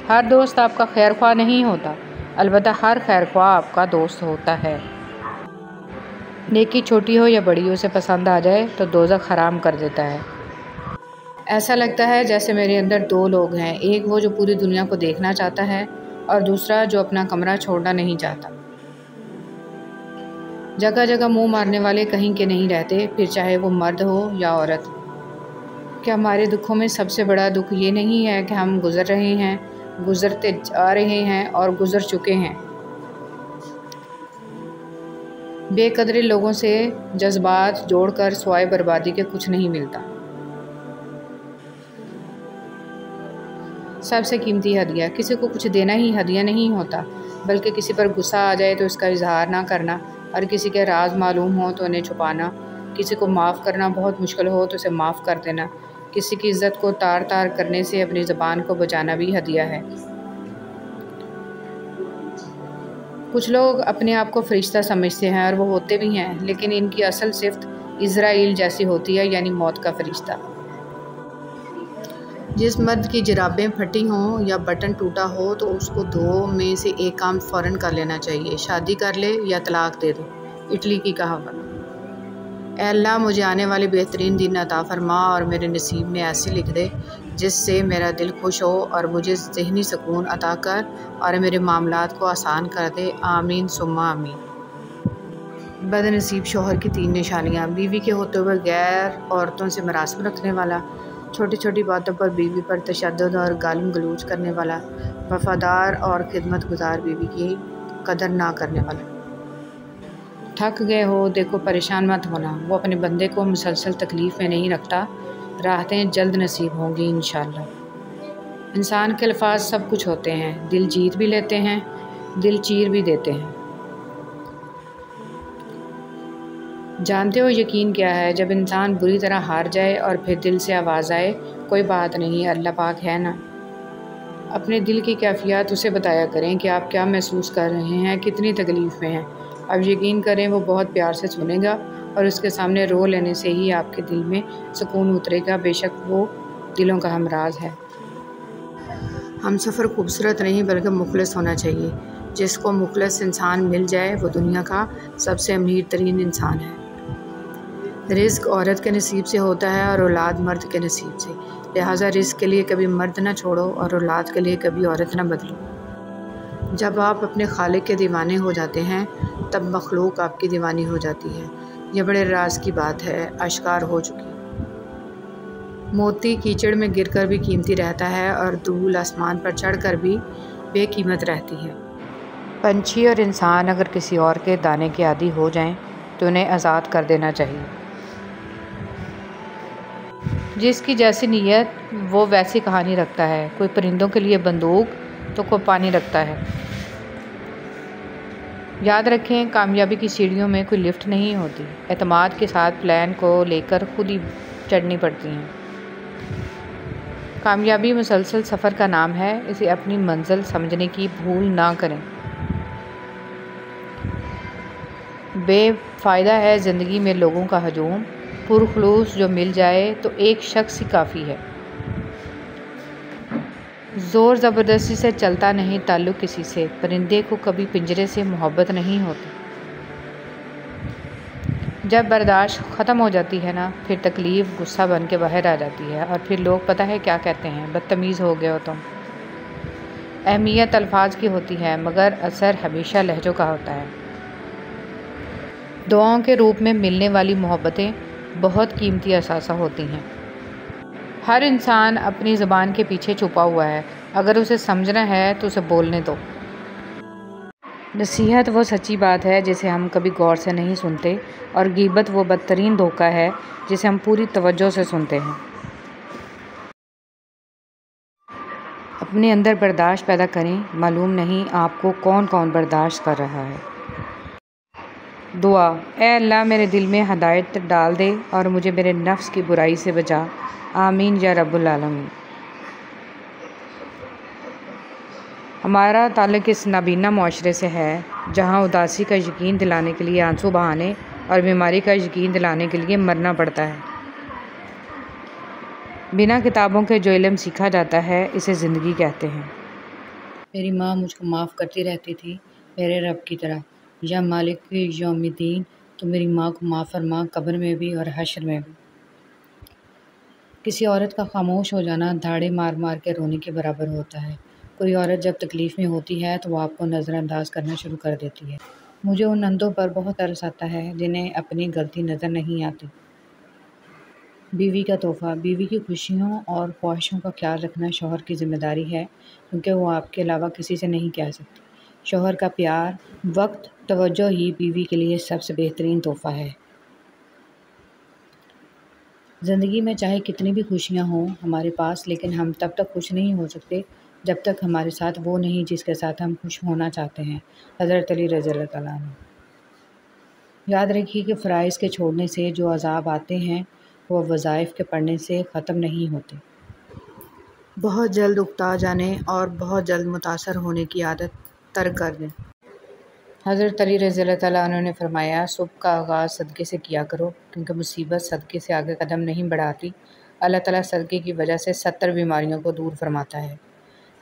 ہر دوست آپ کا خیر خواہ نہیں ہوتا، البتہ ہر خیر خواہ آپ کا دوست ہوتا ہے۔ نیکی چھوٹی ہو یا بڑی اسے پسند آ جائے تو دوزخ حرام کر دیتا ہے۔ ایسا لگتا ہے جیسے میرے اندر دو لوگ ہیں، ایک وہ جو پوری دنیا کو دیکھنا چاہتا ہے اور دوسرا جو اپنا کمرہ چھوڑنا نہیں چاہتا۔ جگہ جگہ منہ مارنے والے کہیں کے نہیں رہتے، پھر چاہے وہ مرد ہو یا عورت۔ کیا ہمارے دکھوں میں سب سے بڑا دکھ یہ نہیں ہے کہ ہم گزر رہے ہیں، گزرتے جا رہے ہیں اور گزر چکے ہیں؟ بے قدرے لوگوں سے جذبات جوڑ کر سوائے بربادی کے کچھ نہیں ملتا۔ سب سے قیمتی ہدیہ، کسی کو کچھ دینا ہی ہدیہ نہیں ہوتا، بلکہ کسی پر غصہ آ جائے تو اس کا اظہار نہ کرنا، اور کسی کے راز معلوم ہو تو انہیں چھپانا، کسی کو معاف کرنا بہت مشکل ہو تو اسے معاف کر دینا، کسی کی عزت کو تار تار کرنے سے اپنی زبان کو بچانا بھی ہدیہ ہے۔ کچھ لوگ اپنے آپ کو فرشتہ سمجھتے ہیں اور وہ ہوتے بھی ہیں، لیکن ان کی اصل صفت عزرائیل جیسی ہوتی ہے، یعنی موت کا فرشتہ۔ جس مرد کی جرابیں پھٹی ہوں یا بٹن ٹوٹا ہو تو اس کو دو میں سے ایک کام فوراً کر لینا چاہیے، شادی کر لے یا طلاق دے دو، اٹلی کی کہاوت۔ اے اللہ، مجھے آنے والے بہترین دن عطا فرما اور میرے نصیب میں ایسے لکھ دے جس سے میرا دل خوش ہو، اور مجھے ذہنی سکون عطا کر اور میرے معاملات کو آسان کر دے، آمین ثم آمین۔ بد نصیب شوہر کی 3 نشانیاں: بیوی کے ہوتے ہوئے غیر عورتوں سے مراسم رکھنے والا، چھوٹی چھوٹی باتوں پر بیوی پر تشدد اور گالم گلوچ کرنے والا، وفادار اور خدمت گزار بیوی کی قدر نہ کرنے والا۔ تھک گئے ہو، دیکھو پریشان مت ہونا، وہ اپنے بندے کو مسلسل تکلیف میں نہیں رکھتا، راحتیں جلد نصیب ہوں گی انشاءاللہ۔ انسان کے الفاظ سب کچھ ہوتے ہیں، دل جیت بھی لیتے ہیں، دل چیر بھی دیتے ہیں۔ جانتے ہو یقین کیا ہے؟ جب انسان بری طرح ہار جائے اور پھر دل سے آواز آئے، کوئی بات نہیں، اللہ پاک ہے نا۔ اپنے دل کی کیفیات اسے بتایا کریں کہ آپ کیا محسوس کر رہے ہیں، کتنی تکلیف میں ہیں۔ اب یقین کریں وہ بہت پیار سے سنے گا، اور اس کے سامنے رو لینے سے ہی آپ کے دل میں سکون اترے گا، بے شک وہ دلوں کا ہمراز ہے۔ ہم سفر خوبصورت نہیں بلکہ مخلص ہونا چاہیے۔ جس کو مخلص انسان مل جائے وہ دنیا کا سب سے امیر ترین انسان ہے۔ رزق عورت کے نصیب سے ہوتا ہے اور اولاد مرد کے نصیب سے، لہٰذا رزق کے لیے کبھی مرد نہ چھوڑو اور اولاد کے لیے کبھی عورت نہ بدلو۔ جب آپ اپنے خالق کے دیوانے ہو جاتے ہیں تب مخلوق آپ کی دیوانی ہو جاتی ہے۔ یہ بڑے راز کی بات ہے، اشکار ہو چکی۔ موتی کیچڑ میں گر کر بھی قیمتی رہتا ہے اور دھول آسمان پر چڑھ کر بھی بے قیمت رہتی ہے۔ پنچھی اور انسان اگر کسی اور کے دانے کے عادی ہو جائیں تو انہیں آزاد کر دینا چاہیے۔ جس کی جیسی نیت وہ ویسی کہانی رکھتا ہے، کوئی پرندوں کے لیے بندوق تو کوئی پانی رکھتا ہے۔ یاد رکھیں، کامیابی کی سیڑھیوں میں کوئی لفٹ نہیں ہوتی، اعتماد کے ساتھ پلان کو لے کر خود ہی چڑھنی پڑتی ہیں۔ کامیابی مسلسل سفر کا نام ہے، اسے اپنی منزل سمجھنے کی بھول نہ کریں۔ بے فائدہ ہے زندگی میں لوگوں کا ہجوم، پرخلوص جو مل جائے تو ایک شخص ہی کافی ہے۔ زور زبردستی سے چلتا نہیں تعلق کسی سے، پرندے کو کبھی پنجرے سے محبت نہیں ہوتی۔ جب برداشت ختم ہو جاتی ہے نا، پھر تکلیف غصہ بن کے باہر آ جاتی ہے، اور پھر لوگ پتہ ہے کیا کہتے ہیں، بدتمیز ہو گئے ہو تم۔ اہمیت الفاظ کی ہوتی ہے مگر اثر ہمیشہ لہجوں کا ہوتا ہے۔ دعاؤں کے روپ میں ملنے والی محبتیں بہت قیمتی اثاثہ ہوتی ہیں۔ ہر انسان اپنی زبان کے پیچھے چھپا ہوا ہے، اگر اسے سمجھنا ہے تو اسے بولنے دو۔ نصیحت وہ سچی بات ہے جسے ہم کبھی غور سے نہیں سنتے، اور غیبت وہ بدترین دھوکہ ہے جسے ہم پوری توجہ سے سنتے ہیں۔ اپنے اندر برداشت پیدا کریں، معلوم نہیں آپ کو کون کون برداشت کر رہا ہے۔ دعا: اے اللہ میرے دل میں ہدایت ڈال دے اور مجھے میرے نفس کی برائی سے بچا، آمین یا رب العالمین۔ ہمارا تعلق اس نابینا معاشرے سے ہے جہاں اداسی کا یقین دلانے کے لیے آنسو بہانے اور بیماری کا یقین دلانے کے لیے مرنا پڑتا ہے۔ بنا کتابوں کے جو علم سیکھا جاتا ہے اسے زندگی کہتے ہیں۔ میری ماں مجھ کو معاف کرتی رہتی تھی میرے رب کی طرح، یا مالک یوم الدین، تو میری ماں کو معاف فرما قبر میں بھی اور حشر میں بھی۔ کسی عورت کا خاموش ہو جانا دھاڑے مار مار کے رونے کے برابر ہوتا ہے۔ کوئی عورت جب تکلیف میں ہوتی ہے تو وہ آپ کو نظر انداز کرنا شروع کر دیتی ہے۔ مجھے ان اندھوں پر بہت ترس آتا ہے جنہیں اپنی غلطی نظر نہیں آتی۔ بیوی کا تحفہ۔ بیوی کی خوشیوں اور خواہشوں کا خیال رکھنا شوہر کی ذمہ داری ہے، کیونکہ وہ آپ کے علاوہ کسی سے نہیں کہہ سکتی۔ شوہر کا پیار، وقت، توجہ ہی بیوی کے لیے سب سے بہترین تحفہ ہے۔ زندگی میں چاہے کتنی بھی خوشیاں ہوں ہمارے پاس، لیکن ہم تب تک خوش نہیں ہو سکتے جب تک ہمارے ساتھ وہ نہیں جس کے ساتھ ہم خوش ہونا چاہتے ہیں۔ حضرت علی رضی اللہ تعالیٰ عنہ۔ یاد رکھیے کہ فرائض کے چھوڑنے سے جو عذاب آتے ہیں وہ وظائف کے پڑھنے سے ختم نہیں ہوتے۔ بہت جلد اکتا جانے اور بہت جلد متاثر ہونے کی عادت ترک کر دیں۔ حضرت علی رضی اللہ تعالیٰ عنہ نے فرمایا، صبح کا آغاز صدقے سے کیا کرو، کیونکہ مصیبت صدقے سے آگے قدم نہیں بڑھاتی۔ اللہ تعالیٰ صدقے کی وجہ سے 70 بیماریوں کو دور فرماتا ہے۔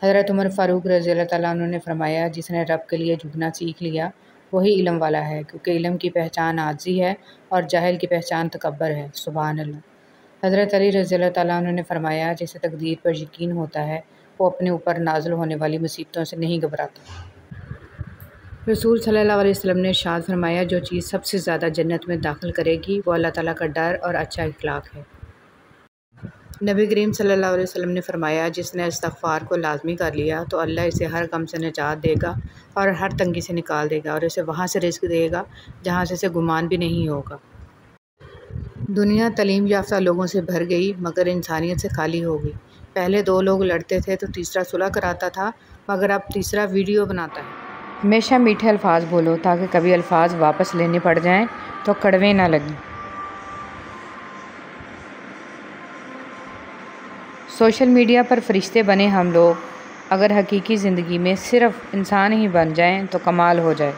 حضرت عمر فاروق رضی اللہ تعالیٰ عنہ نے فرمایا، جس نے رب کے لیے جھکنا سیکھ لیا وہی علم والا ہے، کیونکہ علم کی پہچان عاجزی ہے اور جاہل کی پہچان تکبر ہے۔ سبحان اللہ۔ حضرت علی رضی اللہ تعالیٰ عنہ نے فرمایا، جسے تقدیر پر یقین ہوتا ہے وہ اپنے اوپر نازل ہونے والی مصیبتوں سے نہیں گھبراتا۔ رسول صلی اللہ علیہ وسلم نے ارشاد فرمایا، جو چیز سب سے زیادہ جنت میں داخل کرے گی وہ اللہ تعالیٰ کا ڈر اور اچھا اخلاق ہے۔ نبی کریم صلی اللہ علیہ وسلم نے فرمایا، جس نے استغفار کو لازمی کر لیا تو اللہ اسے ہر غم سے نجات دے گا اور ہر تنگی سے نکال دے گا، اور اسے وہاں سے رزق دے گا جہاں سے اسے گمان بھی نہیں ہوگا۔ دنیا تعلیم یافتہ لوگوں سے بھر گئی مگر انسانیت سے خالی ہو گئی۔ پہلے 2 لوگ لڑتے تھے تو تیسرا صلح کراتا تھا، مگر اب تیسرا ویڈیو بناتا ہے۔ ہمیشہ میٹھے الفاظ بولو تاکہ کبھی الفاظ واپس لینے پڑ جائیں تو کڑوے نہ لگیں۔ سوشل میڈیا پر فرشتے بنے ہم لوگ اگر حقیقی زندگی میں صرف انسان ہی بن جائیں تو کمال ہو جائے۔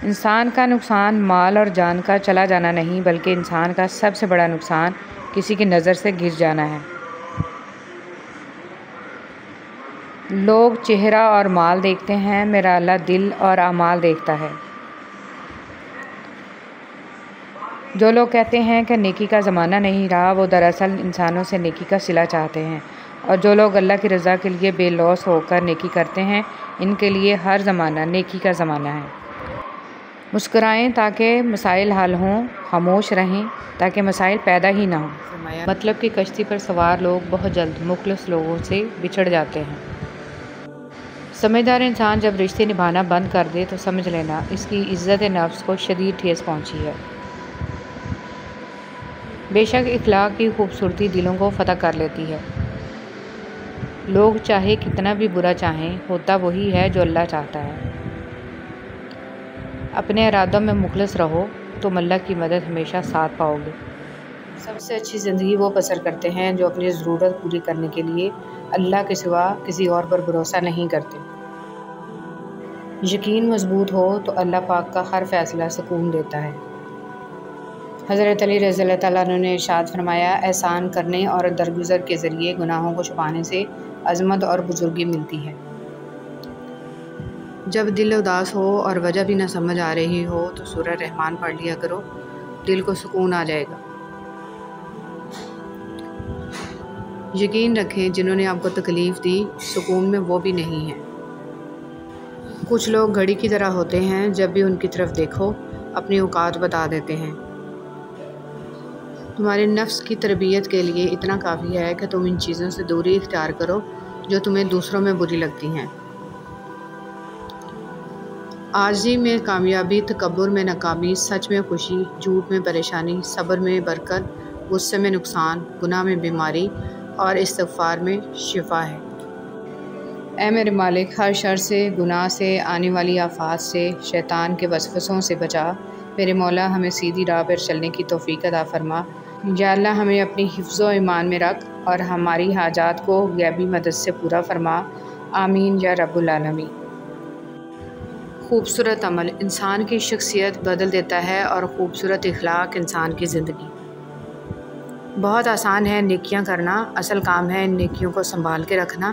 انسان کا نقصان مال اور جان کا چلا جانا نہیں، بلکہ انسان کا سب سے بڑا نقصان کسی کی نظر سے گر جانا ہے۔ لوگ چہرہ اور مال دیکھتے ہیں، میرا اللہ دل اور اعمال دیکھتا ہے۔ جو لوگ کہتے ہیں کہ نیکی کا زمانہ نہیں رہا، وہ دراصل انسانوں سے نیکی کا صلہ چاہتے ہیں، اور جو لوگ اللہ کی رضا کے لیے بے لوث ہو کر نیکی کرتے ہیں، ان کے لیے ہر زمانہ نیکی کا زمانہ ہے۔ مسکرائیں تاکہ مسائل حل ہوں، خاموش رہیں تاکہ مسائل پیدا ہی نہ ہوں۔ مطلب کہ کشتی پر سوار لوگ بہت جلد مخلص لوگوں سے بچھڑ جاتے ہیں۔ سمجھدار انسان جب رشتے نبھانا بند کر دے تو سمجھ لینا اس کی عزت نفس کو شدید ٹھیس پہنچی ہے۔ بے شک اخلاق کی خوبصورتی دلوں کو فتح کر لیتی ہے۔ لوگ چاہے کتنا بھی برا چاہیں، ہوتا وہی ہے جو اللہ چاہتا ہے۔ اپنے ارادوں میں مخلص رہو، تم اللہ کی مدد ہمیشہ ساتھ پاؤ گے۔ سب سے اچھی زندگی وہ بسر کرتے ہیں جو اپنی ضرورت پوری کرنے کے لیے اللہ کے سوا کسی اور پر بھروسہ نہیں کرتے۔ یقین مضبوط ہو تو اللہ پاک کا ہر فیصلہ سکون دیتا ہے۔ حضرت علی رضی اللہ تعالیٰ عنہ نے ارشاد فرمایا، احسان کرنے اور درگزر کے ذریعے گناہوں کو چھپانے سے عظمت اور بزرگی ملتی ہے۔ جب دل اداس ہو اور وجہ بھی نہ سمجھ آ رہی ہو تو سورہ رحمان پڑھ لیا کرو، دل کو سکون آ جائے گا۔ یقین رکھیں جنہوں نے آپ کو تکلیف دی سکون میں وہ بھی نہیں ہیں۔ کچھ لوگ گھڑی کی طرح ہوتے ہیں، جب بھی ان کی طرف دیکھو اپنی اوقات بتا دیتے ہیں۔ تمہارے نفس کی تربیت کے لیے اتنا کافی ہے کہ تم ان چیزوں سے دوری اختیار کرو جو تمہیں دوسروں میں بری لگتی ہیں۔ عاجزی میں کامیابی، تکبر میں ناکامی، سچ میں خوشی، جھوٹ میں پریشانی، صبر میں برکت، غصے میں نقصان، گناہ میں بیماری اور استغفار میں شفا ہے۔ اے میرے مالک، ہر شر سے، گناہ سے، آنے والی آفات سے، شیطان کے وسوسوں سے بچا۔ میرے مولا، ہمیں سیدھی راہ پر چلنے کی توفیق عطا فرما۔ یا اللہ، ہمیں اپنی حفظ و ایمان میں رکھ اور ہماری حاجات کو غیبی مدد سے پورا فرما۔ آمین یا رب العالمین۔ خوبصورت عمل انسان کی شخصیت بدل دیتا ہے اور خوبصورت اخلاق انسان کی زندگی۔ بہت آسان ہے نیکیاں کرنا، اصل کام ہے ان نیکیوں کو سنبھال کے رکھنا۔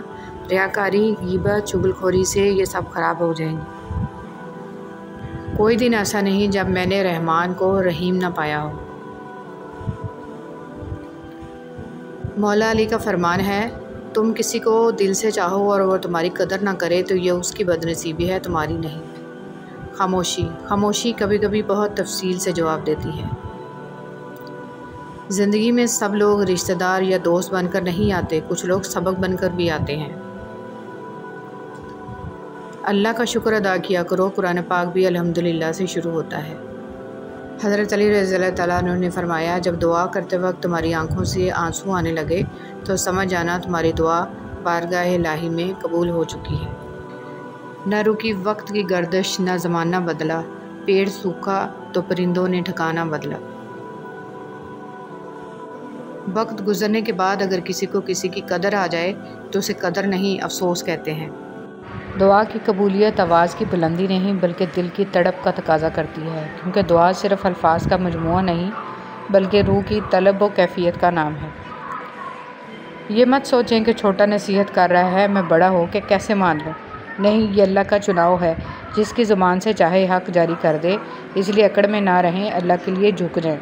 ریاکاری، غیبت، چغلخوری سے یہ سب خراب ہو جائیں گے۔ کوئی دن ایسا نہیں جب میں نے رحمان کو رحیم نہ پایا ہو۔ مولا علی کا فرمان ہے، تم کسی کو دل سے چاہو اور وہ تمہاری قدر نہ کرے تو یہ اس کی بدنصیبی ہے، تمہاری نہیں۔ خاموشی کبھی کبھی بہت تفصیل سے جواب دیتی ہے۔ زندگی میں سب لوگ رشتہ دار یا دوست بن کر نہیں آتے، کچھ لوگ سبق بن کر بھی آتے ہیں۔ اللہ کا شکر ادا کیا کرو، قرآن پاک بھی الحمدللہ سے شروع ہوتا ہے۔ حضرت علی رضی اللہ تعالیٰ عنہ نے فرمایا، جب دعا کرتے وقت تمہاری آنکھوں سے آنسو آنے لگے تو سمجھ جانا تمہاری دعا بارگاہ الہی میں قبول ہو چکی ہے۔ نہ رکی وقت کی گردش، نہ زمانہ بدلا، پیڑ سوکھا تو پرندوں نے ٹھکانہ بدلا۔ وقت گزرنے کے بعد اگر کسی کو کسی کی قدر آ جائے تو اسے قدر نہیں، افسوس کہتے ہیں۔ دعا کی قبولیت آواز کی بلندی نہیں بلکہ دل کی تڑپ کا تقاضا کرتی ہے، کیونکہ دعا صرف الفاظ کا مجموعہ نہیں بلکہ روح کی طلب و کیفیت کا نام ہے۔ یہ مت سوچیں کہ چھوٹا نصیحت کر رہا ہے، میں بڑا ہو کے کیسے مان لوں۔ نہیں، یہ اللہ کا چناؤ ہے، جس کی زبان سے چاہے حق جاری کر دے، اس لیے اکڑ میں نہ رہیں، اللہ کے لیے جھک جائیں۔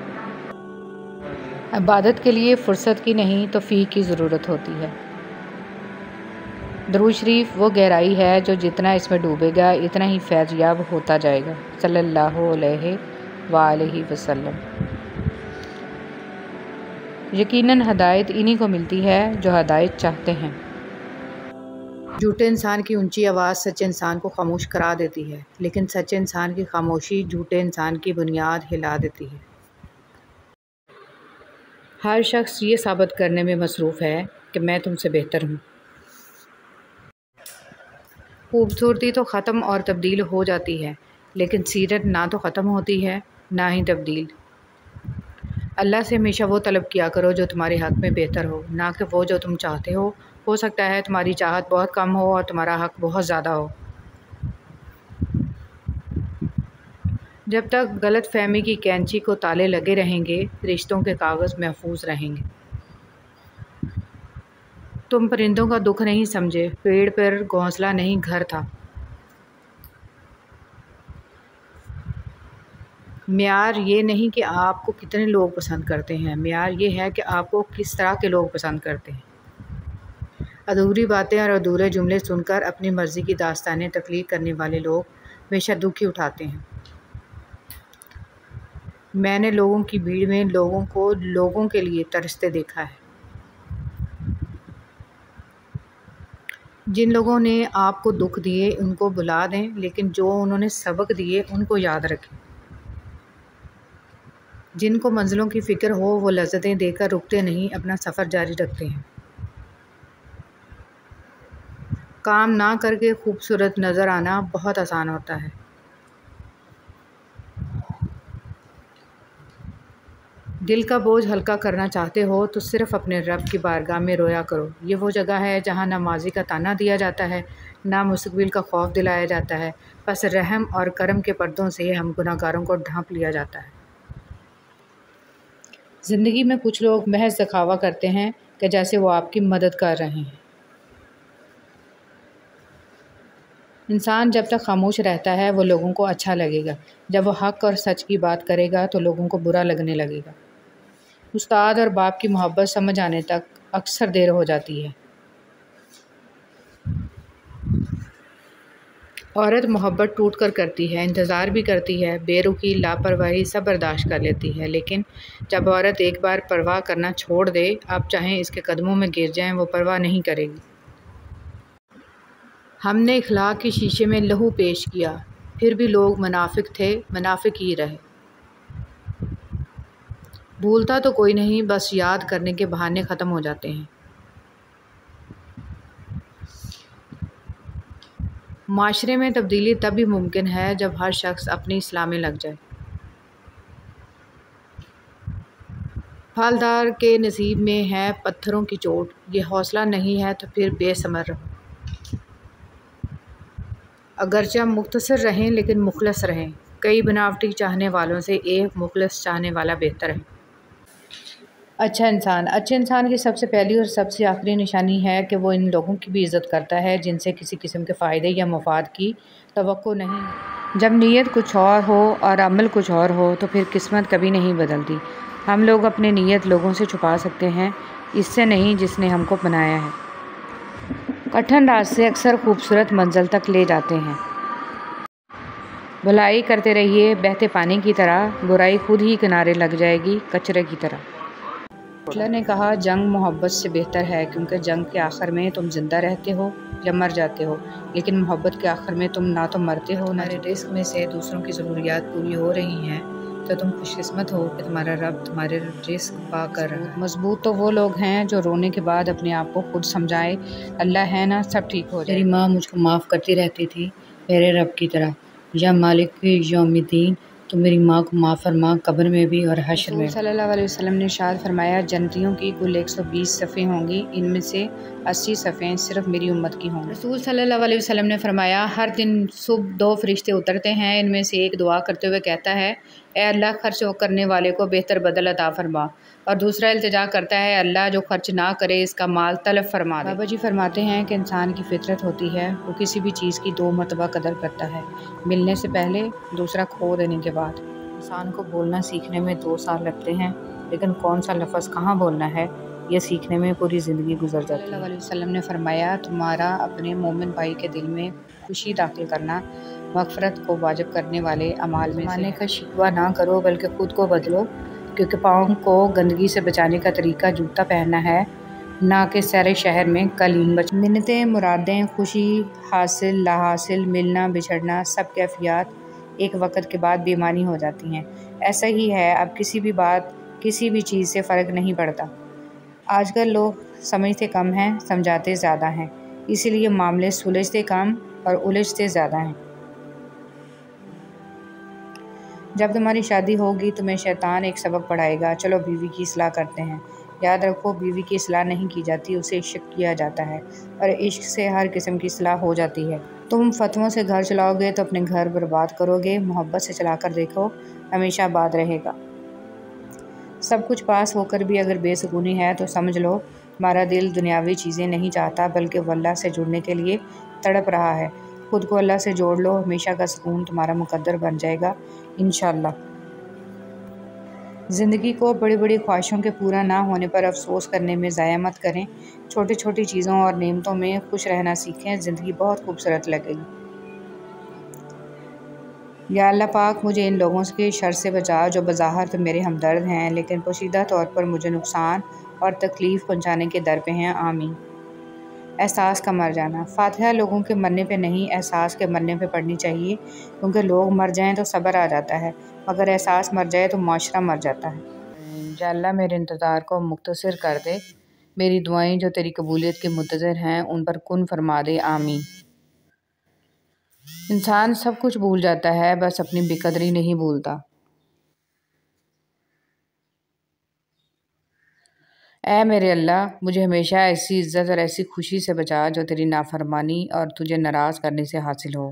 عبادت کے لیے فرصت کی نہیں توفیق کی ضرورت ہوتی ہے۔ درود شریف وہ گہرائی ہے جو جتنا اس میں ڈوبے گا اتنا ہی فیض یاب ہوتا جائے گا، صلی اللہ علیہ وآلہ وسلم۔ یقیناً ہدایت انہی کو ملتی ہے جو ہدایت چاہتے ہیں۔ جھوٹے انسان کی اونچی آواز سچے انسان کو خاموش کرا دیتی ہے، لیکن سچے انسان کی خاموشی جھوٹے انسان کی بنیاد ہلا دیتی ہے۔ ہر شخص یہ ثابت کرنے میں مصروف ہے کہ میں تم سے بہتر ہوں۔ خوبصورتی تو ختم اور تبدیل ہو جاتی ہے، لیکن سیرت نہ تو ختم ہوتی ہے نہ ہی تبدیل۔ اللہ سے ہمیشہ وہ طلب کیا کرو جو تمہارے حق میں بہتر ہو، نہ کہ وہ جو تم چاہتے ہو۔ ہو سکتا ہے تمہاری چاہت بہت کم ہو اور تمہارا حق بہت زیادہ ہو۔ جب تک غلط فہمی کی کینچی کو تالے لگے رہیں گے، رشتوں کے کاغذ محفوظ رہیں گے۔ تم پرندوں کا دکھ نہیں سمجھے، پیڑ پر گھونسلہ نہیں گھر تھا۔ معیار یہ نہیں کہ آپ کو کتنے لوگ پسند کرتے ہیں، معیار یہ ہے کہ آپ کو کس طرح کے لوگ پسند کرتے ہیں۔ ادھوری باتیں اور ادھورے جملے سن کر اپنی مرضی کی داستانیں تخلیق کرنے والے لوگ ہمیشہ دکھ ہی اٹھاتے ہیں۔ میں نے لوگوں کی بھیڑ میں لوگوں کو لوگوں کے لیے ترستے دیکھا ہے۔ جن لوگوں نے آپ کو دکھ دیے ان کو بھلا دیں، لیکن جو انہوں نے سبق دیے ان کو یاد رکھیں۔ جن کو منزلوں کی فکر ہو وہ لذتیں دے کر رکتے نہیں، اپنا سفر جاری رکھتے ہیں۔ کام نہ کر کے خوبصورت نظر آنا بہت آسان ہوتا ہے۔ دل کا بوجھ ہلکا کرنا چاہتے ہو تو صرف اپنے رب کی بارگاہ میں رویا کرو۔ یہ وہ جگہ ہے جہاں نہ ماضی کا طعنہ دیا جاتا ہے، نہ مستقبل کا خوف دلایا جاتا ہے، بس رحم اور کرم کے پردوں سے ہم گناہگاروں کو ڈھانپ لیا جاتا ہے۔ زندگی میں کچھ لوگ محض دکھاوا کرتے ہیں کہ جیسے وہ آپ کی مدد کر رہے ہیں۔ انسان جب تک خاموش رہتا ہے وہ لوگوں کو اچھا لگے گا، جب وہ حق اور سچ کی بات کرے گا تو لوگوں کو برا لگنے لگے گا۔ استاد اور باپ کی محبت سمجھ آنے تک اکثر دیر ہو جاتی ہے۔ عورت محبت ٹوٹ کر کرتی ہے، انتظار بھی کرتی ہے، بے رخی، لاپرواہی سب برداشت کر لیتی ہے، لیکن جب عورت ایک بار پرواہ کرنا چھوڑ دے، آپ چاہیں اس کے قدموں میں گر جائیں، وہ پرواہ نہیں کرے گی۔ ہم نے اخلاق کے شیشے میں لہو پیش کیا، پھر بھی لوگ منافق تھے، منافق ہی رہے۔ بھولتا تو کوئی نہیں، بس یاد کرنے کے بہانے ختم ہو جاتے ہیں۔ معاشرے میں تبدیلی تب ہی ممکن ہے جب ہر شخص اپنی اصلاح میں لگ جائے۔ پھلدار کے نصیب میں ہے پتھروں کی چوٹ، یہ حوصلہ نہیں ہے تو پھر بے ثمر رہو۔ اگرچہ مختصر رہیں لیکن مخلص رہیں، کئی بناوٹی چاہنے والوں سے ایک مخلص چاہنے والا بہتر ہے۔ اچھے انسان کی سب سے پہلی اور سب سے آخری نشانی ہے کہ وہ ان لوگوں کی بھی عزت کرتا ہے جن سے کسی قسم کے فائدے یا مفاد کی توقع نہیں۔ جب نیت کچھ اور ہو اور عمل کچھ اور ہو تو پھر قسمت کبھی نہیں بدلتی۔ ہم لوگ اپنی نیت لوگوں سے چھپا سکتے ہیں، اس سے نہیں جس نے ہم کو بنایا ہے۔ کٹھن راستے اکثر خوبصورت منزل تک لے جاتے ہیں۔ بھلائی کرتے رہیے بہتے پانی کی طرح، برائی خود ہی کنارے لگ جائے گی کچرے کی طرح۔ ہٹلر نے کہا جنگ محبت سے بہتر ہے کیونکہ جنگ کے آخر میں تم زندہ رہتے ہو یا مر جاتے ہو، لیکن محبت کے آخر میں تم نہ تو مرتے ہو نہ رزق میں سے دوسروں کی ضروریات پوری ہو رہی ہیں تو تم خوش قسمت ہو کہ تمہارا رب تمہارے رزق پا کر رہا ہے۔ مضبوط تو وہ لوگ ہیں جو رونے کے بعد اپنے آپ کو خود سمجھائے اللہ ہے نا سب ٹھیک ہو جائے۔ میری ماں مجھ کو معاف کرتی رہتی تھی میرے رب کی طرح، یا مالک یوم الدین تو میری ماں کو معاف فرما قبر میں بھی اور حشر میں بھی۔ رسول صلی اللہ علیہ وسلم نے ارشاد فرمایا جنتیوں کی کل 120 صفیں ہوں گی، ان میں سے 80 صفیں صرف میری امت کی ہوں گی۔ رسول صلی اللہ علیہ وسلم نے فرمایا ہر دن صبح 2 فرشتے اترتے ہیں، ان میں سے ایک دعا کرتے ہوئے کہتا ہے اے اللہ خرچ کرنے والے کو بہتر بدل عطا فرما، اور دوسرا التجا کرتا ہے اللہ جو خرچ نہ کرے اس کا مال تلف فرما دے۔ بابا جی فرماتے ہیں کہ انسان کی فطرت ہوتی ہے وہ کسی بھی چیز کی 2 مرتبہ قدر کرتا ہے، ملنے سے پہلے، دوسرا کھو دینے کے بعد۔ انسان کو بولنا سیکھنے میں 2 سال لگتے ہیں، لیکن کون سا لفظ کہاں بولنا ہے یہ سیکھنے میں پوری زندگی گزر جاتی ہے۔ صلی اللہ علیہ وسلم نے فرمایا تمہارا اپنے مومن بھائی کے دل میں خوشی داخل کرنا مغفرت کو واجب کرنے والے اعمال میں سے۔ زمانے کا شکوہ نہ کرو بلکہ خود کو بدلو، کیونکہ پاؤں کو گندگی سے بچانے کا طریقہ جوتا پہننا ہے نہ کہ سیر شہر میں قلیم بچ۔ منتیں، مرادیں، خوشی، حاصل لا حاصل، ملنا بچھڑنا، سب کیفیات ایک وقت کے بعد بے معنی ہو جاتی ہیں۔ ایسا ہی ہے اب کسی بھی بات کسی بھی چیز سے فرق نہیں پڑتا۔ آج کل لوگ سمجھتے کم ہیں سمجھاتے زیادہ ہیں، اسی لیے معاملے سلجھتے کم اور الجھتے زیادہ ہیں۔ جب تمہاری شادی ہوگی تمہیں شیطان ایک سبق پڑھائے گا، چلو بیوی کی اصلاح کرتے ہیں۔ یاد رکھو بیوی کی اصلاح نہیں کی جاتی، اسے عشق کیا جاتا ہے، اور عشق سے ہر قسم کی اصلاح ہو جاتی ہے۔ تم فتووں سے گھر چلاؤ گے تو اپنے گھر برباد کرو گے، محبت سے چلا کر دیکھو ہمیشہ آباد رہے گا۔ سب کچھ پاس ہو کر بھی اگر بے سکونی ہے تو سمجھ لو تمہارا دل دنیاوی چیزیں نہیں چاہتا بلکہ وہ اللہ سے جڑنے کے لیے تڑپ رہا ہے۔ خود کو اللہ سے جوڑ لو، ہمیشہ کا سکون تمہارا مقدر بن جائے گا انشاءاللہ۔ زندگی کو بڑی بڑی خواہشوں کے پورا نہ ہونے پر افسوس کرنے میں ضائع مت کریں، چھوٹی چھوٹی چیزوں اور نعمتوں میں خوش رہنا سیکھیں، زندگی بہت خوبصورت لگے گی۔ یا اللہ پاک مجھے ان لوگوں کے شر سے بچا جو بظاہر تو میرے ہمدرد ہیں لیکن پوشیدہ طور پر مجھے نقصان اور تکلیف پہنچانے کے در پہ ہیں، آمین۔ احساس کا مر جانا۔ فاتحہ لوگوں کے مرنے پہ نہیں احساس کے مرنے پہ پڑھنی چاہیے، کیونکہ لوگ مر جائیں تو صبر آ جاتا ہے مگر احساس مر جائے تو معاشرہ مر جاتا ہے۔ یا اللہ میرے انتظار کو مختصر کر دے، میری دعائیں جو تیری قبولیت کے منتظر ہیں ان پر کن فرما دے، آمین۔ انسان سب کچھ بھول جاتا ہے بس اپنی بے قدری نہیں بھولتا۔ اے میرے اللہ مجھے ہمیشہ ایسی عزت اور ایسی خوشی سے بچا جو تیری نافرمانی اور تجھے ناراض کرنے سے حاصل ہو۔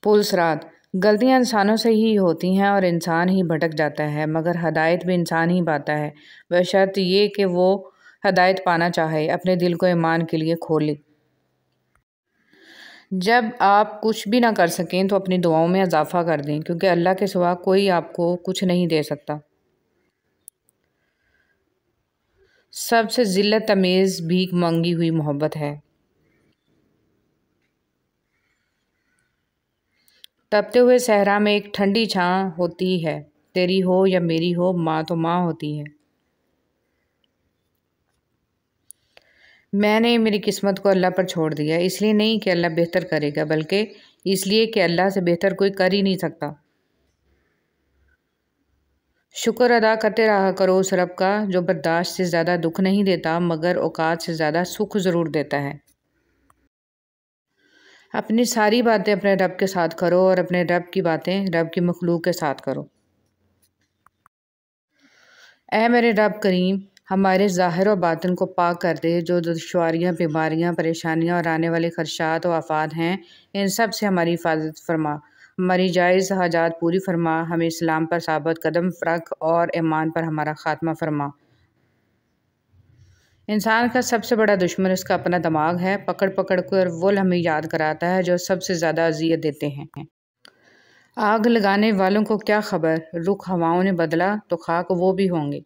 پل صراط۔ غلطیاں انسانوں سے ہی ہوتی ہیں اور انسان ہی بھٹک جاتا ہے، مگر ہدایت بھی انسان ہی پاتا ہے، بشرط یہ کہ وہ ہدایت پانا چاہے، اپنے دل کو ایمان کے لیے کھولے۔ جب آپ کچھ بھی نہ کر سکیں تو اپنی دعاؤں میں اضافہ کر دیں، کیونکہ اللہ کے سوا کوئی آپ کو کچھ نہیں دے سکتا۔ سب سے ذلت آمیز بھیک مانگی ہوئی محبت ہے۔ تپتے ہوئے صحرا میں ایک ٹھنڈی چھاں ہوتی ہے، تیری ہو یا میری ہو ماں تو ماں ہوتی ہے۔ میں نے میری قسمت کو اللہ پر چھوڑ دیا، اس لیے نہیں کہ اللہ بہتر کرے گا بلکہ اس لیے کہ اللہ سے بہتر کوئی کر ہی نہیں سکتا۔ شکر ادا کرتے رہا کرو اس رب کا جو برداشت سے زیادہ دکھ نہیں دیتا مگر اوقات سے زیادہ سکھ ضرور دیتا ہے۔ اپنی ساری باتیں اپنے رب کے ساتھ کرو اور اپنے رب کی باتیں رب کی مخلوق کے ساتھ کرو۔ اے میرے رب کریم ہمارے ظاہر و باطن کو پاک کر دے، جو دشواریاں، بیماریاں، پریشانیاں اور آنے والے خدشات و آفات ہیں ان سب سے ہماری حفاظت فرما، ہماری جائز حاجات پوری فرما، ہمیں اسلام پر ثابت قدم رکھ اور ایمان پر ہمارا خاتمہ فرما۔ انسان کا سب سے بڑا دشمن اس کا اپنا دماغ ہے، پکڑ پکڑ کر وہ ہمیں یاد کراتا ہے جو سب سے زیادہ اذیت دیتے ہیں۔ آگ لگانے والوں کو کیا خبر، رخ ہواؤں نے بدلا تو خاک وہ بھی ہوں گے۔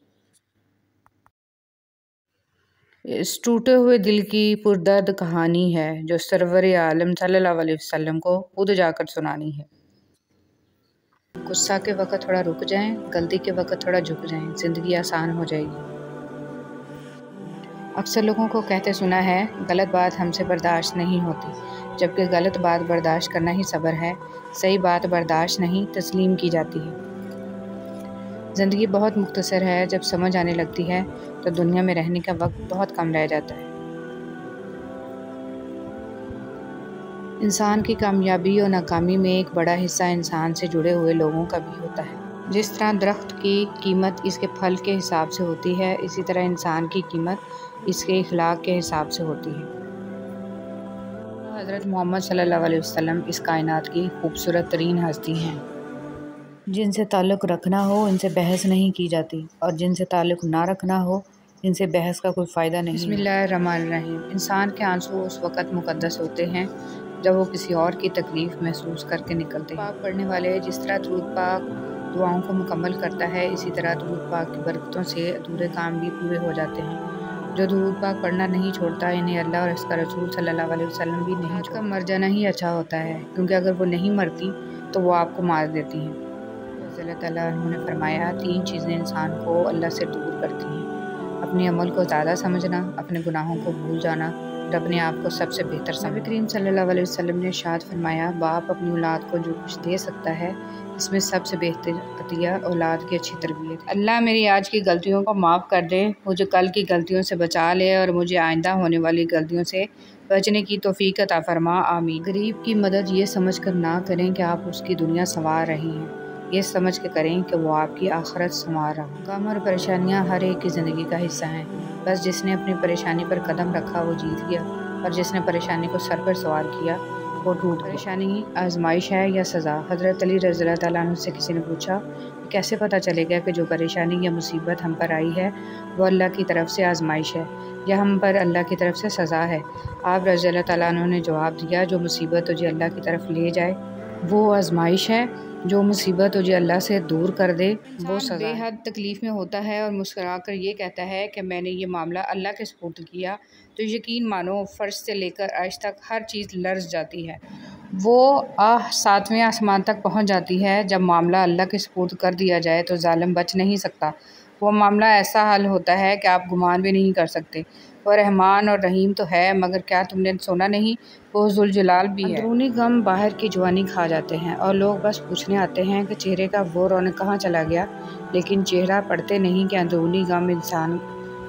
اس ٹوٹے ہوئے دل کی پردرد کہانی ہے جو سرور عالم صلی اللہ علیہ وسلم کو خود جا کر سنانی ہے۔ غصہ کے وقت تھوڑا رک جائیں، غلطی کے وقت تھوڑا جھک جائیں، زندگی آسان ہو جائے گی۔ اکثر لوگوں کو کہتے سنا ہے، غلط بات ہم سے برداشت نہیں ہوتی، جبکہ غلط بات برداشت کرنا ہی صبر ہے، صحیح بات برداشت نہیں تسلیم کی جاتی ہے۔ زندگی بہت مختصر ہے، جب سمجھ آنے لگتی ہے تو دنیا میں رہنے کا وقت بہت کم رہ جاتا ہے۔ انسان کی کامیابی اور ناکامی میں ایک بڑا حصہ انسان سے جڑے ہوئے لوگوں کا بھی ہوتا ہے۔ جس طرح درخت کی قیمت اس کے پھل کے حساب سے ہوتی ہے، اسی طرح انسان کی قیمت اس کے اخلاق کے حساب سے ہوتی ہے۔ حضرت محمد صلی اللہ علیہ وسلم اس کائنات کی خوبصورت ترین ہستی ہیں۔ جن سے تعلق رکھنا ہو ان سے بحث نہیں کی جاتی، اور جن سے تعلق نہ رکھنا ہو ان سے بحث کا کوئی فائدہ نہیں۔ بسم اللہ الرحمن الرحیم۔ انسان کے آنسو اس وقت مقدس ہوتے ہیں جب وہ کسی اور کی تکلیف محسوس کر کے نکلتے ہیں۔ پاک پڑھنے والے جس طرح درود پاک دعاؤں کو مکمل کرتا ہے، اسی طرح درود پاک کی برکتوں سے ادھورے کام بھی پورے ہو جاتے ہیں۔ جو درود پاک پڑھنا نہیں چھوڑتا، انہیں اللہ اور اس کا رسول صلی اللہ علیہ وسلم بھی نہیں چھوڑتا۔ مر جانا ہی اچھا ہوتا ہے، کیونکہ اگر وہ نہیں مرتی تو وہ آپ کو مار دیتی ہیں۔ اللہ تعالیٰ نے فرمایا، 3 چیزیں انسان کو اللہ سے دور کرتی ہیں: اپنے عمل کو زیادہ سمجھنا، اپنے گناہوں کو بھول جانا، اور اپنے آپ کو سب سے بہتر سمجھنا۔ نبی کریم صلی اللہ علیہ وسلم نے ارشاد فرمایا، باپ اپنی اولاد کو جو کچھ دے سکتا ہے، اس میں سب سے بہتر عطیہ اولاد کی اچھی تربیت۔ اللہ میری آج کی غلطیوں کو معاف کر دے، مجھے کل کی غلطیوں سے بچا لے اور مجھے آئندہ ہونے والی غلطیوں سے بچنے کی توفیق عطا فرما، آمین۔ غریب کی مدد یہ سمجھ کر نہ کریں کہ آپ اس کی دنیا سنوار رہی ہیں، یہ سمجھ کے کریں کہ وہ آپ کی آخرت سنوار رہا۔ غم اور پریشانیاں ہر ایک کی زندگی کا حصہ ہیں، بس جس نے اپنی پریشانی پر قدم رکھا وہ جیت گیا، اور جس نے پریشانی کو سر پر سوار کیا وہ ٹوٹ گیا۔ پریشانی آزمائش ہے یا سزا؟ حضرت علی رضی اللہ تعالیٰ عنہ سے کسی نے پوچھا کہ کیسے پتہ چلے گا کہ جو پریشانی یا مصیبت ہم پر آئی ہے وہ اللہ کی طرف سے آزمائش ہے یا ہم پر اللہ کی طرف سے سزا ہے؟ آپ رضی اللہ تعالیٰ عنہ نے جواب دیا، جو مصیبت تجھے اللہ کی طرف لے جائے وہ آزمائش ہے، جو مصیبت تجھے اللہ سے دور کر دے وہ سزا ہے۔ بے حد تکلیف میں ہوتا ہے اور مسکرا کر یہ کہتا ہے کہ میں نے یہ معاملہ اللہ کے سپرد کیا، تو یقین مانو فرش سے لے کر عرش تک ہر چیز لرز جاتی ہے۔ وہ 7ویں آسمان تک پہنچ جاتی ہے۔ جب معاملہ اللہ کے سپرد کر دیا جائے تو ظالم بچ نہیں سکتا۔ وہ معاملہ ایسا حل ہوتا ہے کہ آپ گمان بھی نہیں کر سکتے۔ وہ رحمان اور رحیم تو ہے، مگر کیا تم نے سنا نہیں، وہ ذوالجلال بھی ہے۔ اندرونی غم باہر کی جوانی کھا جاتے ہیں، اور لوگ بس پوچھنے آتے ہیں کہ چہرے کا وہ رونق کہاں چلا گیا، لیکن چہرہ پڑھتے نہیں کہ اندرونی غم انسان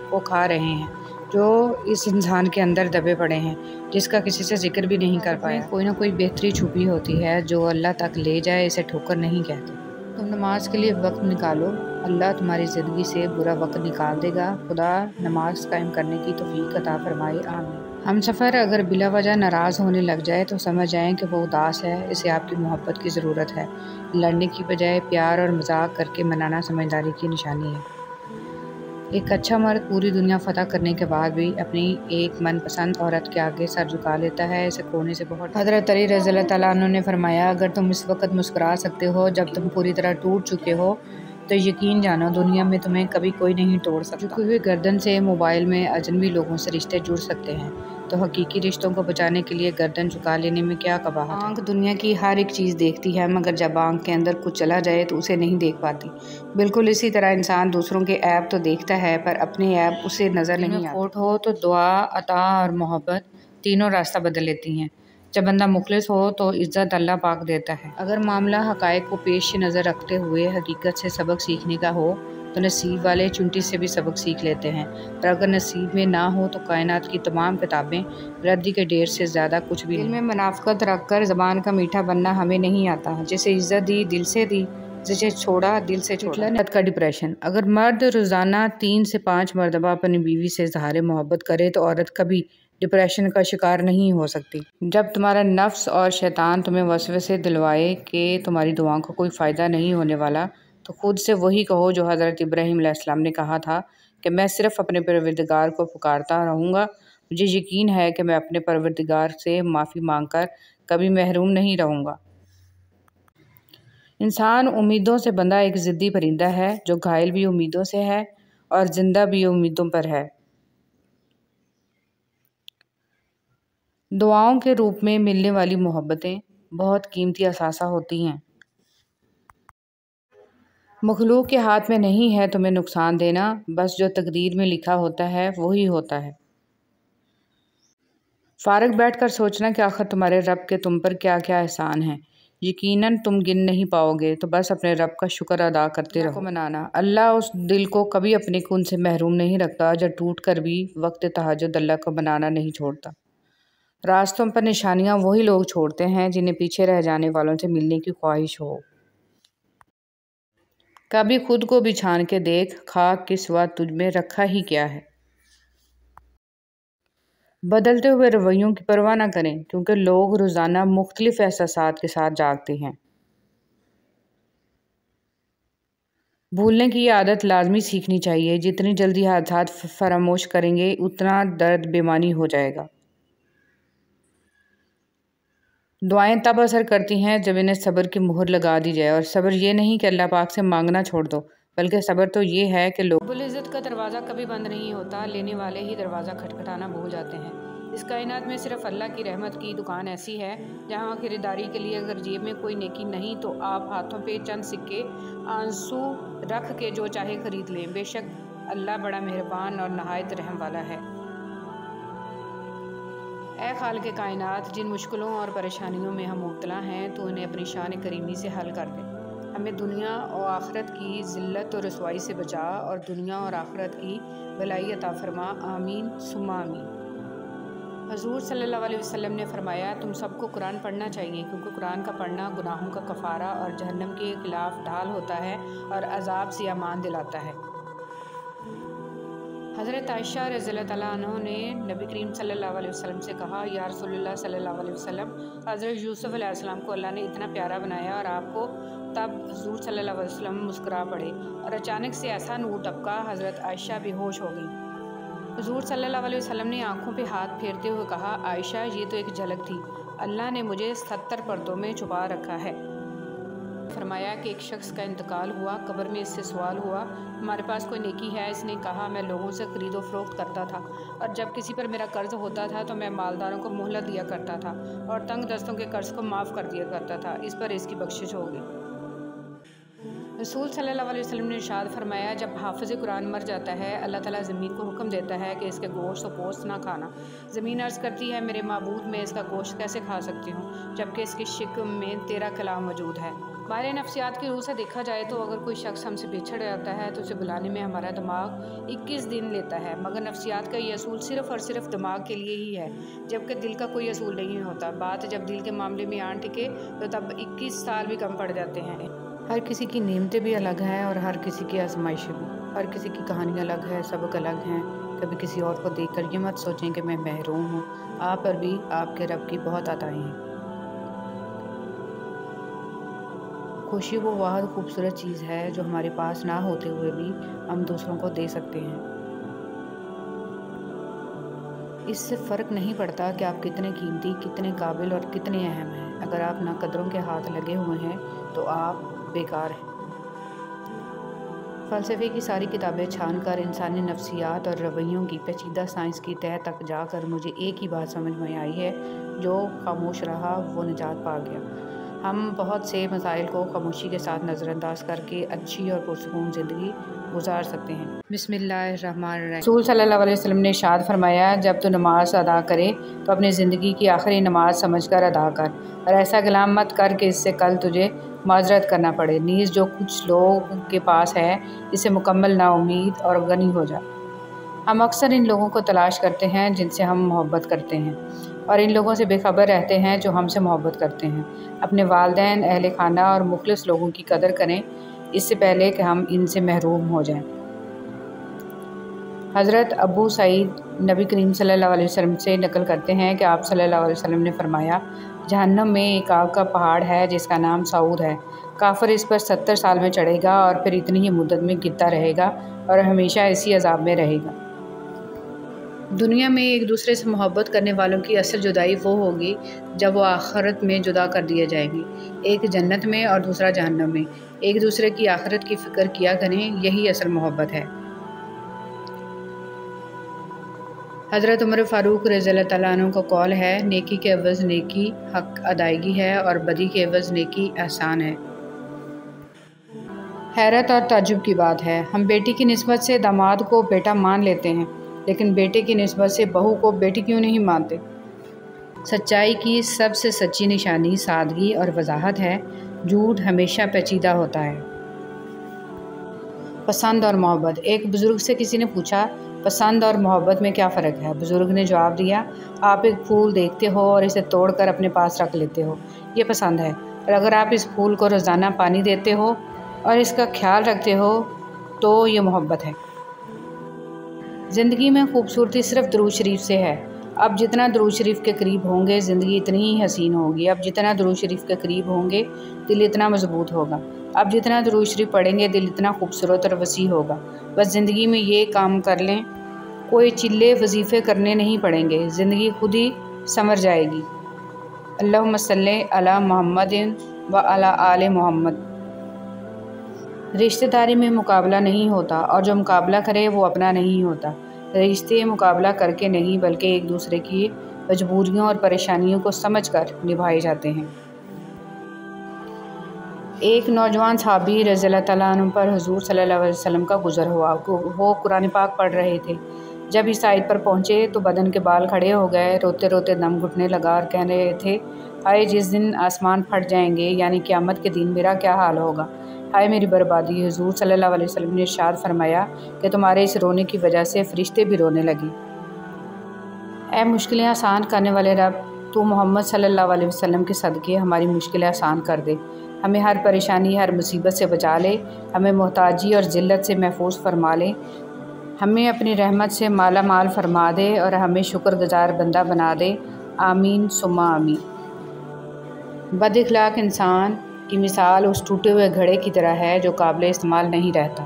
کو کھا رہے ہیں، جو اس انسان کے اندر دبے پڑے ہیں، جس کا کسی سے ذکر بھی نہیں کر پایا۔ کوئی نہ کوئی بہتری چھپی ہوتی ہے، جو اللہ تک لے جائے اسے ٹھوکر نہیں کہتے۔ تم نماز کے لیے وقت نکالو، اللہ تمہاری زندگی سے برا وقت نکال دے گا۔ خدا نماز قائم کرنے کی توفیق عطا فرمائے، آمین۔ ہم سفر اگر بلا وجہ ناراض ہونے لگ جائے تو سمجھ جائیں کہ وہ اداس ہے، اسے آپ کی محبت کی ضرورت ہے۔ لڑنے کی بجائے پیار اور مذاق کر کے منانا سمجھداری کی نشانی ہے۔ ایک اچھا مرد پوری دنیا فتح کرنے کے بعد بھی اپنی ایک من پسند عورت کے آگے سر جھکا لیتا ہے، اسے کھونے سے بہت۔ حضرت علی رضی اللہ تعالیٰ عنہ نے فرمایا، اگر تم اس وقت مسکرا سکتے ہو جب تم پوری طرح ٹوٹ چکے ہو تو یقین جانو دنیا میں تمہیں کبھی کوئی نہیں توڑ سکتا۔ جھکی ہوئی گردن سے موبائل میں اجنبی لوگوں سے رشتے جڑ سکتے ہیں، تو حقیقی رشتوں کو بچانے کے لیے گردن جھکا لینے میں کیا قباحت ہے۔ آنکھ دنیا کی ہر ایک چیز دیکھتی ہے، مگر جب آنکھ کے اندر کچھ چلا جائے تو اسے نہیں دیکھ پاتی۔ بالکل اسی طرح انسان دوسروں کے عیب تو دیکھتا ہے پر اپنے عیب اسے نظر نہیں آتے۔ کھوٹ ہو تو دعا، عطا اور محبت تینوں راستہ بدل لیتی ہیں۔ جب بندہ مخلص ہو تو عزت اللہ پاک دیتا ہے۔ اگر معاملہ حقائق کو پیش نظر رکھتے ہوئے حقیقت سے سبق سیکھنے کا ہو تو نصیب والے چونٹی سے بھی سبق سیکھ لیتے ہیں، اور اگر نصیب میں نہ ہو تو کائنات کی تمام کتابیں ردی کے ڈھیر سے زیادہ کچھ بھی نہیں۔ دل میں منافقت رکھ کر زبان کا میٹھا بننا ہمیں نہیں آتا۔ جسے عزت دی دل سے دی، جسے چھوڑا دل سے چھوڑا۔ کا ڈپریشن۔ اگر مرد روزانہ 3 سے 5 مرتبہ اپنی بیوی سے اظہار محبت کرے تو عورت کبھی ڈپریشن کا شکار نہیں ہو سکتی۔ جب تمہارا نفس اور شیطان تمہیں وسوسے دلوائے کہ تمہاری دعاؤں کا کوئی فائدہ نہیں ہونے والا، تو خود سے وہی کہو جو حضرت ابراہیم علیہ السلام نے کہا تھا کہ میں صرف اپنے پروردگار کو پکارتا رہوں گا، مجھے یقین ہے کہ میں اپنے پروردگار سے معافی مانگ کر کبھی محروم نہیں رہوں گا۔ انسان امیدوں سے بندھا ایک ضدی پرندہ ہے جو گھائل بھی امیدوں سے ہے اور زندہ بھی امیدوں پر ہے۔ دعاؤں کے روپ میں ملنے والی محبتیں بہت قیمتی اثاثہ ہوتی ہیں۔ مخلوق کے ہاتھ میں نہیں ہے تمہیں نقصان دینا، بس جو تقدیر میں لکھا ہوتا ہے وہی ہوتا ہے۔ فارغ بیٹھ کر سوچنا کہ آخر تمہارے رب کے تم پر کیا کیا احسان ہیں، یقیناً تم گن نہیں پاؤ گے، تو بس اپنے رب کا شکر ادا کرتے رہو۔ منانا، اللہ اس دل کو کبھی اپنے کن سے محروم نہیں رکھتا جو ٹوٹ کر بھی وقت تہجد اللہ کو منانا نہیں چھوڑتا۔ راستوں پر نشانیاں وہی لوگ چھوڑتے ہیں جنہیں پیچھے رہ جانے والوں سے ملنے کی خواہش ہو۔ کبھی خود کو بھی چھان کے دیکھ، خاک کے سوا تجھ میں رکھا ہی کیا ہے۔ بدلتے ہوئے رویوں کی پرواہ نہ کریں، کیونکہ لوگ روزانہ مختلف احساسات کے ساتھ جاگتے ہیں۔ بھولنے کی یہ عادت لازمی سیکھنی چاہیے، جتنی جلدی حادثات فراموش کریں گے اتنا درد بےمانی ہو جائے گا۔ دعائیں تب اثر کرتی ہیں جب انہیں صبر کی مہر لگا دی جائے، اور صبر یہ نہیں کہ اللہ پاک سے مانگنا چھوڑ دو، بلکہ صبر تو یہ ہے کہ رب العزت کا دروازہ کبھی بند نہیں ہوتا، لینے والے ہی دروازہ کھٹکھٹانا بھول جاتے ہیں۔ اس کائنات میں صرف اللہ کی رحمت کی دکان ایسی ہے جہاں خریداری کے لیے اگر جیب میں کوئی نیکی نہیں تو آپ ہاتھوں پہ چند سکے آنسو رکھ کے جو چاہے خرید لیں، بے شک اللہ بڑا مہربان اور نہایت رحم والا ہے۔ اے خالق کائنات، جن مشکلوں اور پریشانیوں میں ہم مبتلا ہیں تو انہیں اپنی شان کریمی سے حل کر دے، ہمیں دنیا اور آخرت کی ذلت اور رسوائی سے بچا اور دنیا اور آخرت کی بھلائی عطا فرما، آمین ثم آمین۔ حضور صلی اللہ علیہ وسلم نے فرمایا، تم سب کو قرآن پڑھنا چاہیے، کیونکہ قرآن کا پڑھنا گناہوں کا کفارہ اور جہنم کے خلاف ڈھال ہوتا ہے اور عذاب سے امان دلاتا ہے۔ حضرت عائشہ رضی اللہ تعالیٰ عنہ نے نبی کریم صلی اللہ علیہ وسلم سے کہا، یا رسول اللہ صلی اللہ علیہ وسلم، حضرت یوسف علیہ السلام کو اللہ نے اتنا پیارا بنایا اور آپ کو، تب حضور صلی اللہ علیہ وسلم مسکرا پڑے اور اچانک سے ایسا نور ٹپکا، حضرت عائشہ بے ہوش ہو گئی۔ حضور صلی اللہ علیہ وسلم نے آنکھوں پہ ہاتھ پھیرتے ہوئے کہا، عائشہ یہ تو ایک جھلک تھی، اللہ نے مجھے 70 پردوں میں چھپا رکھا ہے۔ فرمایا کہ ایک شخص کا انتقال ہوا، قبر میں اس سے سوال ہوا، ہمارے پاس کوئی نیکی ہے؟ اس نے کہا، میں لوگوں سے خرید و فروخت کرتا تھا، اور جب کسی پر میرا قرض ہوتا تھا تو میں مالداروں کو مہلت دیا کرتا تھا اور تنگ دستوں کے قرض کو معاف کر دیا کرتا تھا، اس پر اس کی بخشش ہوگی۔ رسول صلی اللہ علیہ وسلم نے ارشاد فرمایا، جب حافظ قرآن مر جاتا ہے اللہ تعالیٰ زمین کو حکم دیتا ہے کہ اس کے گوشت و پوست نہ کھانا۔ زمین عرض کرتی ہے، میرے معبود میں اس کا گوشت کیسے کھا سکتی ہوں جبکہ اس کی شکم میں تیرا کلام موجود ہے۔ باہر نفسیات کی روح سے دیکھا جائے تو اگر کوئی شخص ہم سے بچھڑ جاتا ہے تو اسے بلانے میں ہمارا دماغ 21 دن لیتا ہے، مگر نفسیات کا یہ اصول صرف اور صرف دماغ کے لیے ہی ہے، جبکہ دل کا کوئی اصول نہیں ہوتا۔ بات جب دل کے معاملے میں آن ٹکے تو تب 21 سال بھی کم پڑ جاتے ہیں۔ ہر کسی کی نعمتیں بھی الگ ہیں اور ہر کسی کی آزمائشیں بھی، ہر کسی کی کہانی الگ ہے، سبق الگ ہیں۔ کبھی کسی اور کو دیکھ کر یہ مت سوچیں کہ میں محروم ہوں، آپ پر بھی آپ کے رب کی بہت عطائیں ہیں۔ خوشی وہ واحد خوبصورت چیز ہے جو ہمارے پاس نہ ہوتے ہوئے بھی ہم دوسروں کو دے سکتے ہیں۔ اس سے فرق نہیں پڑتا کہ آپ کتنے قیمتی، کتنے قابل اور کتنے اہم ہیں، اگر آپ ناقدروں کے ہاتھ لگے ہوئے ہیں تو آپ بیکار ہیں۔ فلسفے کی ساری کتابیں چھان کر انسانی نفسیات اور رویوں کی پیچیدہ سائنس کی تہہ تک جا کر مجھے ایک ہی بات سمجھ میں آئی ہے، جو خاموش رہا وہ نجات پا گیا۔ ہم بہت سے مسائل کو خاموشی کے ساتھ نظر انداز کر کے اچھی اور پرسکون زندگی گزار سکتے ہیں۔ بسم اللہ الرحمن الرحیم۔ رسول صلی اللہ علیہ وسلم نے ارشاد فرمایا، جب تو نماز ادا کرے تو اپنی زندگی کی آخری نماز سمجھ کر ادا کر، اور ایسا کلام مت کر کہ اس سے کل تجھے معذرت کرنا پڑے، نیز جو کچھ لوگ کے پاس ہے اس سے مکمل نا امید اور غنی ہو جا۔ ہم اکثر ان لوگوں کو تلاش کرتے ہیں جن سے ہم محبت کرتے ہیں، اور ان لوگوں سے بے خبر رہتے ہیں جو ہم سے محبت کرتے ہیں۔ اپنے والدین، اہل خانہ اور مخلص لوگوں کی قدر کریں اس سے پہلے کہ ہم ان سے محروم ہو جائیں۔ حضرت ابو سعید نبی کریم صلی اللہ علیہ وسلم سے نقل کرتے ہیں کہ آپ صلی اللہ علیہ وسلم نے فرمایا، جہنم میں ایک آگ کا پہاڑ ہے جس کا نام سعود ہے۔ کافر اس پر 70 سال میں چڑھے گا اور پھر اتنی ہی مدت میں گرتا رہے گا اور ہمیشہ اسی عذاب میں رہے گا۔ دنیا میں ایک دوسرے سے محبت کرنے والوں کی اصل جدائی وہ ہوگی جب وہ آخرت میں جدا کر دیے جائیں گے، ایک جنت میں اور دوسرا جہنم میں۔ ایک دوسرے کی آخرت کی فکر کیا کریں، یہی اصل محبت ہے۔ حضرت عمر فاروق رضی اللہ تعالیٰ عنہ کا قول ہے، نیکی کے عوض نیکی حق ادائیگی ہے اور بدی کے عوض نیکی احسان ہے۔ حیرت اور تعجب کی بات ہے، ہم بیٹی کی نسبت سے داماد کو بیٹا مان لیتے ہیں، لیکن بیٹے کی نسبت سے بہو کو بیٹی کیوں نہیں مانتے؟ سچائی کی سب سے سچی نشانی سادگی اور وضاحت ہے، جھوٹ ہمیشہ پیچیدہ ہوتا ہے۔ پسند اور محبت۔ ایک بزرگ سے کسی نے پوچھا، پسند اور محبت میں کیا فرق ہے؟ بزرگ نے جواب دیا، آپ ایک پھول دیکھتے ہو اور اسے توڑ کر اپنے پاس رکھ لیتے ہو، یہ پسند ہے، اور اگر آپ اس پھول کو روزانہ پانی دیتے ہو اور اس کا خیال رکھتے ہو تو یہ محبت ہے۔ زندگی میں خوبصورتی صرف درود شریف سے ہے۔ اب جتنا درود شریف کے قریب ہوں گے زندگی اتنی ہی حسین ہوگی، اب جتنا درود شریف کے قریب ہوں گے دل اتنا مضبوط ہوگا، اب جتنا درود شریف پڑھیں گے دل اتنا خوبصورت اور وسیع ہوگا۔ بس زندگی میں یہ کام کر لیں، کوئی چلے وظیفے کرنے نہیں پڑیں گے، زندگی خود ہی سنور جائے گی۔ اللہم صلی علی محمد و علی آل محمد۔ رشتہ داری میں مقابلہ نہیں ہوتا، اور جو مقابلہ کرے وہ اپنا نہیں ہوتا۔ رشتے مقابلہ کر کے نہیں بلکہ ایک دوسرے کی مجبوریوں اور پریشانیوں کو سمجھ کر نبھائے جاتے ہیں۔ ایک نوجوان صحابی رضی اللہ تعالیٰ عنہ پر حضور صلی اللہ علیہ وسلم کا گزر ہوا، وہ قرآن پاک پڑھ رہے تھے۔ جب اس آیت پر پہنچے تو بدن کے بال کھڑے ہو گئے، روتے روتے دم گھٹنے لگا اور کہہ رہے تھے، ہائے جس دن آسمان پھٹ جائیں گے، یعنی قیامت کے دن میرا کیا حال ہوگا، ہائے میری بربادی۔ حضور صلی اللہ علیہ وسلم نے ارشاد فرمایا کہ تمہارے اس رونے کی وجہ سے فرشتے بھی رونے لگے۔ اے مشکلیں آسان کرنے والے رب، تو محمد صلی اللہ علیہ وسلم کے صدقے ہماری مشکلیں آسان کر دے، ہمیں ہر پریشانی ہر مصیبت سے بچا لے، ہمیں محتاجی اور ذلت سے محفوظ فرما لے، ہمیں اپنی رحمت سے مالا مال فرما دے اور ہمیں شکر گزار بندہ بنا دے، آمین ثم آمین۔ بد اخلاق انسان کی مثال اس ٹوٹے ہوئے گھڑے کی طرح ہے جو قابل استعمال نہیں رہتا۔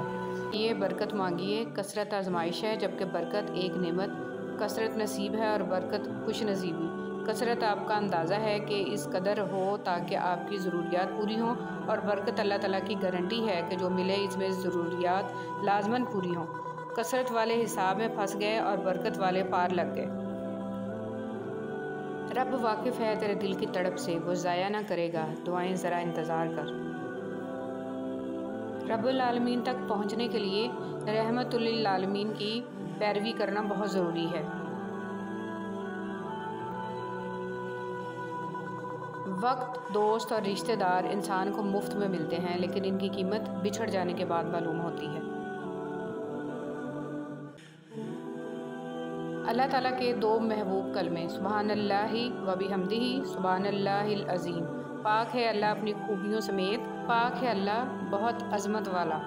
یہ برکت مانگیے، کثرت آزمائش ہے، جبکہ برکت ایک نعمت، کثرت نصیب ہے اور برکت خوش نصیبی۔ کثرت آپ کا اندازہ ہے کہ اس قدر ہو تاکہ آپ کی ضروریات پوری ہوں، اور برکت اللہ تعالیٰ کی گارنٹی ہے کہ جو ملے اس میں ضروریات لازماً پوری ہوں۔ کثرت والے حساب میں پھنس گئے اور برکت والے پار لگ گئے۔ رب واقف ہے تیرے دل کی تڑپ سے، وہ ضائع نہ کرے گا، دعائیں ذرا انتظار کر۔ رب العالمین تک پہنچنے کے لیے رحمت للعالمین کی پیروی کرنا بہت ضروری ہے۔ وقت، دوست اور رشتہ دار انسان کو مفت میں ملتے ہیں، لیکن ان کی قیمت بچھڑ جانے کے بعد معلوم ہوتی ہے۔ اللہ تعالیٰ کے دو محبوب کلمے، سبحان اللہ و بحمدہ، سبحان اللہ العظیم۔ پاک ہے اللہ اپنی خوبیوں سمیت، پاک ہے اللہ بہت عظمت والا۔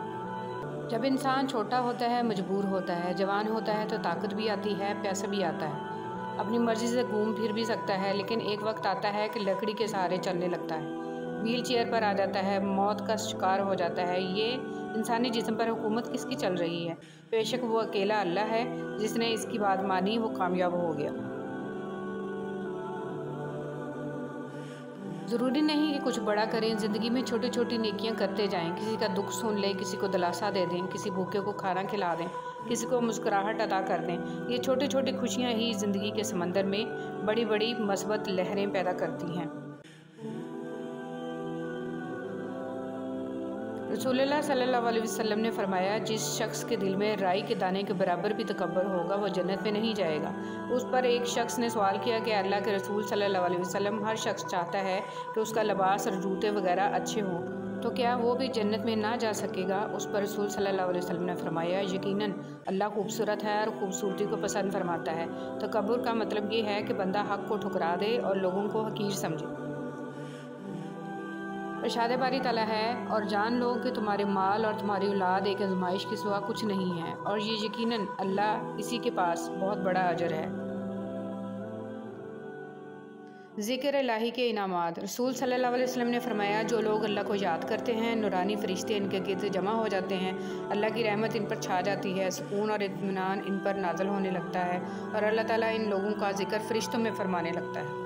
جب انسان چھوٹا ہوتا ہے، مجبور ہوتا ہے، جوان ہوتا ہے تو طاقت بھی آتی ہے، پیسہ بھی آتا ہے، اپنی مرضی سے گھوم پھر بھی سکتا ہے، لیکن ایک وقت آتا ہے کہ لکڑی کے سہارے چلنے لگتا ہے، ویل چیئر پر آ جاتا ہے، موت کا شکار ہو جاتا ہے۔ یہ انسانی جسم پر حکومت کس کی چل رہی ہے؟ بے شک وہ اکیلا اللہ ہے، جس نے اس کی بات مانی وہ کامیاب ہو گیا۔ ضروری نہیں کہ کچھ بڑا کریں، زندگی میں چھوٹی چھوٹی نیکیاں کرتے جائیں، کسی کا دکھ سن لیں، کسی کو دلاسا دے دیں، کسی بھوکے کو کھانا کھلا دیں، کسی کو مسکراہٹ عطا کر دیں۔ یہ چھوٹی چھوٹی خوشیاں ہی زندگی کے سمندر میں بڑی بڑی مثبت لہریں پیدا کرتی ہیں۔ رسول اللہ صلی اللہ علیہ وسلم نے فرمایا، جس شخص کے دل میں رائی کے دانے کے برابر بھی تکبر ہوگا وہ جنت میں نہیں جائے گا۔ اس پر ایک شخص نے سوال کیا کہ اللہ کے رسول صلی اللہ علیہ وسلم، ہر شخص چاہتا ہے کہ اس کا لباس اور جوتے وغیرہ اچھے ہوں، تو کیا وہ بھی جنت میں نہ جا سکے گا؟ اس پر رسول صلی اللہ علیہ وسلم نے فرمایا، یقیناً اللہ خوبصورت ہے اور خوبصورتی کو پسند فرماتا ہے۔ تکبر کا مطلب یہ ہے کہ بندہ حق کو ٹھکرا دے اور لوگوں کو حقیر سمجھے۔ ارشاد باری تعالیٰ ہے اور جان لو کہ تمہارے مال اور تمہاری اولاد ایک آزمائش کے سوا کچھ نہیں ہے، اور یہ یقیناً اللہ اسی کے پاس بہت بڑا اجر ہے۔ ذکر الہی کے انعامات۔ رسول صلی اللہ علیہ وسلم نے فرمایا، جو لوگ اللہ کو یاد کرتے ہیں نورانی فرشتے ان کے گرد جمع ہو جاتے ہیں، اللہ کی رحمت ان پر چھا جاتی ہے، سکون اور اطمینان ان پر نازل ہونے لگتا ہے، اور اللہ تعالیٰ ان لوگوں کا ذکر فرشتوں میں فرمانے لگتا ہے۔